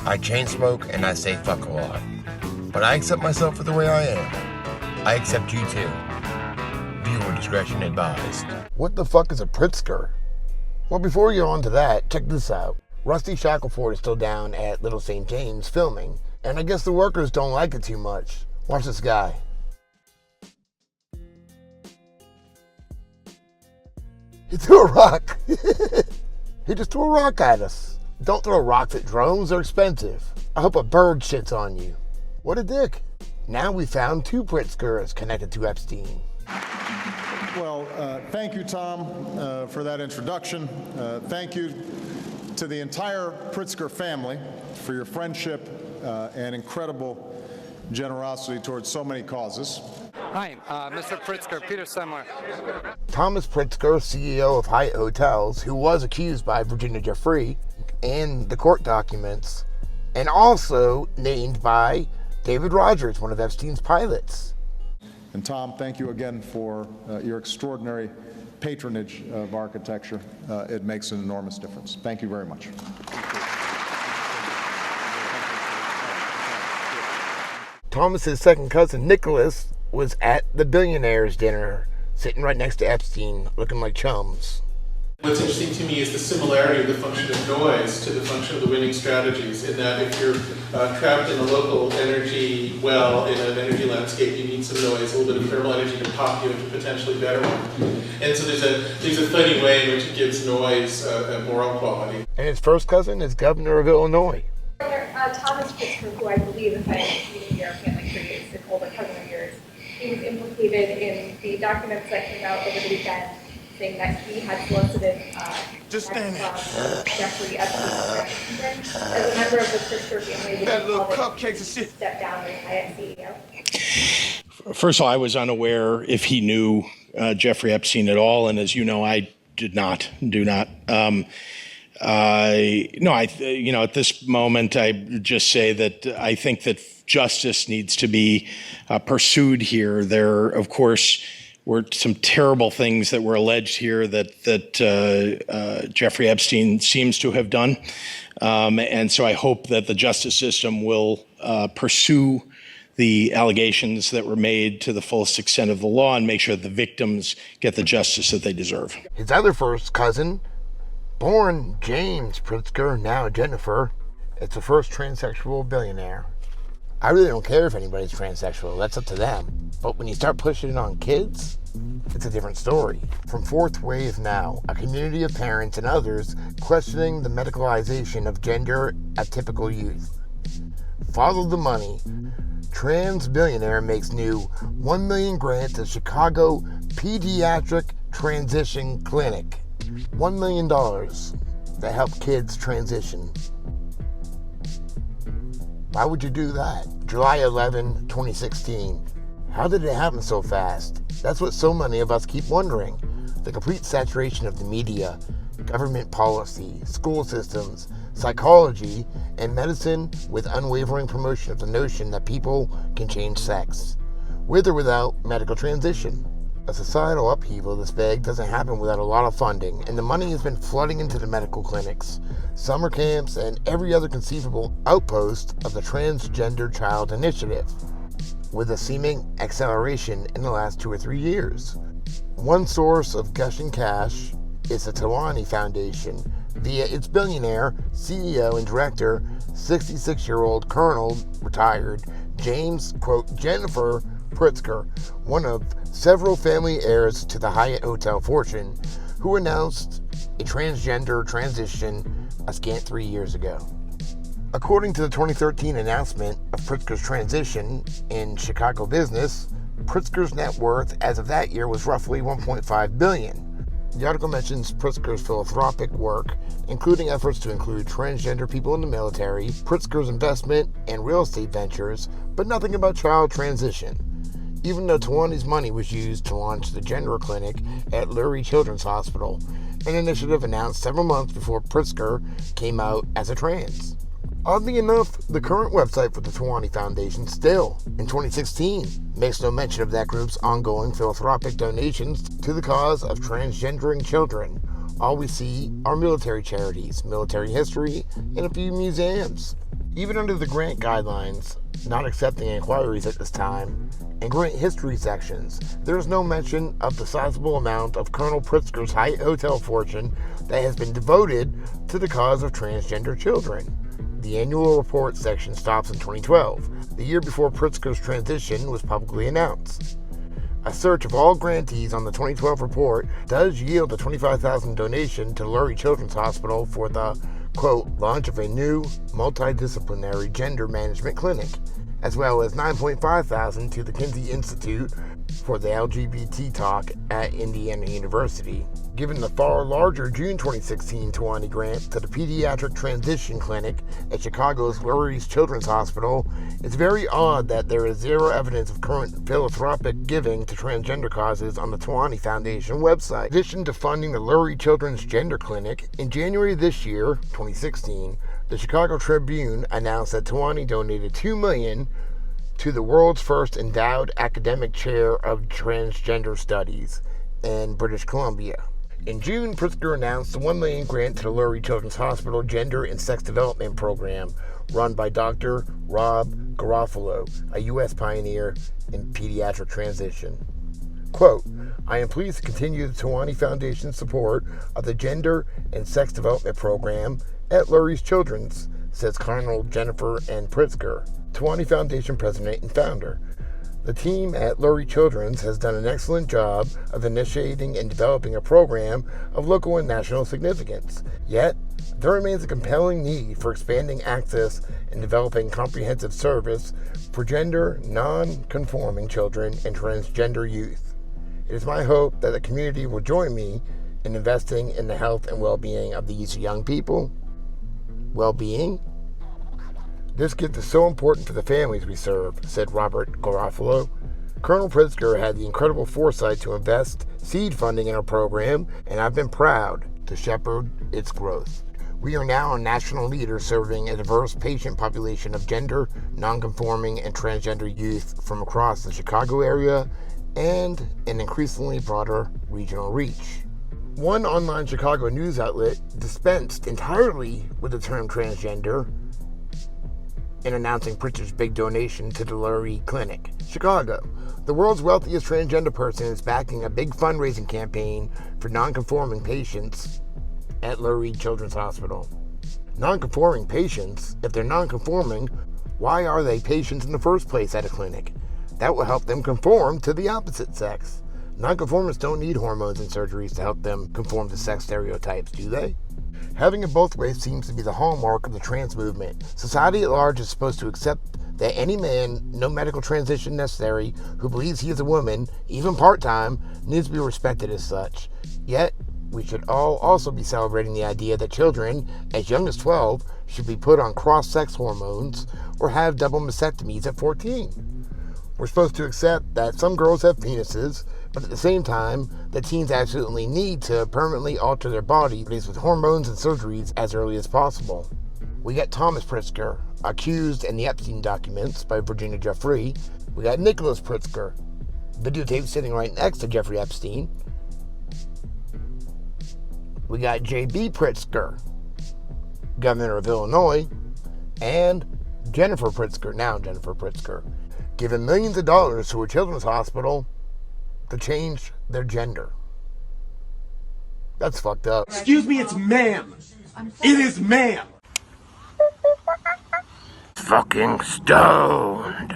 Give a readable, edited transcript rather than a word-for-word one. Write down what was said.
I chain smoke and I say fuck a lot. But I accept myself for the way I am. I accept you too. Viewer discretion advised. What the fuck is a Pritzker? Well, before we get on to that, check this out. Rusty Shackleford is still down at Little St. James filming, and I guess the workers don't like it too much. Watch this guy. He threw a rock. He just threw a rock at us. Don't throw rocks at drones, they're expensive. I hope a bird shits on you. What a dick. Now we found 2 Pritzkers connected to Epstein. Well, thank you, Tom, for that introduction. Thank you to the entire Pritzker family for your friendship and incredible generosity towards so many causes. Hi, Mr. Pritzker, Peter Semler. Thomas Pritzker, CEO of Hyatt Hotels, who was accused by Virginia Giuffre and the court documents, and also named by David Rogers, one of Epstein's pilots. And Tom, thank you again for your extraordinary patronage of architecture. It makes an enormous difference. Thank you very much. Thomas's second cousin, Nicholas, was at the billionaires' dinner, sitting right next to Epstein, looking like chums. What's interesting to me is the similarity of the function of noise to the function of the winning strategies, in that if you're trapped in a local energy well, in an energy landscape, you need some noise, a little bit of thermal energy to pop you into potentially better one. And so there's a funny way in which it gives noise a moral quality. And his first cousin is governor of Illinois. Thomas Pritzker, who I believe, if I'm reading your family tree, is an older cousin of yours, he was implicated in the documents that came out over the weekend saying that he had solicited Jeffrey Epstein as a member of the Pritzker family. That little cupcakes and shit. Step down as Hyatt CEO. First of all, I was unaware if he knew Jeffrey Epstein at all, and as you know, I do not. At this moment, I just say that I think that justice needs to be pursued here. There, of course, were some terrible things that were alleged here that Jeffrey Epstein seems to have done. And so I hope that the justice system will pursue the allegations that were made to the fullest extent of the law and make sure that the victims get the justice that they deserve. His other first cousin, born James Pritzker, now Jennifer, is the first transsexual billionaire. I really don't care if anybody's transsexual, that's up to them. But when you start pushing it on kids, it's a different story. From Fourth Wave Now, a community of parents and others questioning the medicalization of gender atypical youth. Follow the money. Trans billionaire makes new $1 million grant to Chicago Pediatric Transition Clinic. $1 million to help kids transition. Why would you do that? July 11, 2016. How did it happen so fast? That's what so many of us keep wondering. The complete saturation of the media, government policy, school systems, psychology, and medicine with unwavering promotion of the notion that people can change sex, with or without medical transition. A societal upheaval this big doesn't happen without a lot of funding, and the money has been flooding into the medical clinics, summer camps, and every other conceivable outpost of the Transgender Child Initiative, with a seeming acceleration in the last 2 or 3 years. One source of gushing cash is the Tawani Foundation, via its billionaire, CEO, and director, 66-year-old Colonel, retired, James, quote, Jennifer Pritzker, one of several family heirs to the Hyatt Hotel fortune, who announced a transgender transition a scant 3 years ago. According to the 2013 announcement of Pritzker's transition in Chicago business, Pritzker's net worth as of that year was roughly $1.5 billion. The article mentions Pritzker's philanthropic work, including efforts to include transgender people in the military, Pritzker's investment and real estate ventures, but nothing about child transition. Even though Tawani's money was used to launch the gender clinic at Lurie Children's Hospital, an initiative announced several months before Pritzker came out as a trans. Oddly enough, the current website for the Tawani Foundation still, in 2016, makes no mention of that group's ongoing philanthropic donations to the cause of transgendering children. All we see are military charities, military history, and a few museums. Even under the grant guidelines, not accepting inquiries at this time, and grant history sections, there is no mention of the sizable amount of Colonel Pritzker's high hotel fortune that has been devoted to the cause of transgender children. The annual report section stops in 2012, the year before Pritzker's transition was publicly announced. A search of all grantees on the 2012 report does yield a $25,000 donation to Lurie Children's Hospital for the, quote, launch of a new multidisciplinary gender management clinic, as well as $9,500 to the Kinsey Institute for the LGBT talk at Indiana University. Given the far larger June 2016 Tawani grant to the Pediatric Transition Clinic at Chicago's Lurie Children's Hospital, it's very odd that there is zero evidence of current philanthropic giving to transgender causes on the Tawani Foundation website. In addition to funding the Lurie Children's Gender Clinic, in January this year, 2016, the Chicago Tribune announced that Tawani donated $2 million to the world's first endowed academic chair of transgender studies in British Columbia. In June, Pritzker announced a $1 million grant to the Lurie Children's Hospital Gender and Sex Development Program run by Dr. Rob Garofalo, a U.S. pioneer in pediatric transition. Quote, I am pleased to continue the Tawani Foundation's support of the Gender and Sex Development Program at Lurie Children's, says Colonel Jennifer N. Pritzker, Tawani Foundation president and founder. The team at Lurie Children's has done an excellent job of initiating and developing a program of local and national significance. Yet, there remains a compelling need for expanding access and developing comprehensive service for gender non-conforming children and transgender youth. It is my hope that the community will join me in investing in the health and well-being of these young people. Well-being? This gift is so important for the families we serve, said Robert Garofalo. Colonel Pritzker had the incredible foresight to invest seed funding in our program, and I've been proud to shepherd its growth. We are now a national leader serving a diverse patient population of gender, nonconforming, and transgender youth from across the Chicago area and an increasingly broader regional reach. One online Chicago news outlet dispensed entirely with the term transgender in announcing Pritzker's big donation to the Lurie Clinic. Chicago, the world's wealthiest transgender person, is backing a big fundraising campaign for nonconforming patients at Lurie Children's Hospital. Nonconforming patients? If they're nonconforming, why are they patients in the first place at a clinic? That will help them conform to the opposite sex. Nonconformists don't need hormones and surgeries to help them conform to sex stereotypes, do they? Having it both ways seems to be the hallmark of the trans movement. Society at large is supposed to accept that any man, no medical transition necessary, who believes he is a woman, even part-time, needs to be respected as such. Yet, we should all also be celebrating the idea that children, as young as 12, should be put on cross-sex hormones or have double mastectomies at 14. We're supposed to accept that some girls have penises, but at the same time, that teens absolutely need to permanently alter their bodies with hormones and surgeries as early as possible. We got Thomas Pritzker, accused in the Epstein documents by Virginia Giuffre. We got Nicholas Pritzker, videotape sitting right next to Jeffrey Epstein. We got J.B. Pritzker, governor of Illinois, and Jennifer Pritzker, giving millions of dollars to a children's hospital to change their gender. That's fucked up. Excuse me, it's ma'am. It is ma'am. Fucking stoned.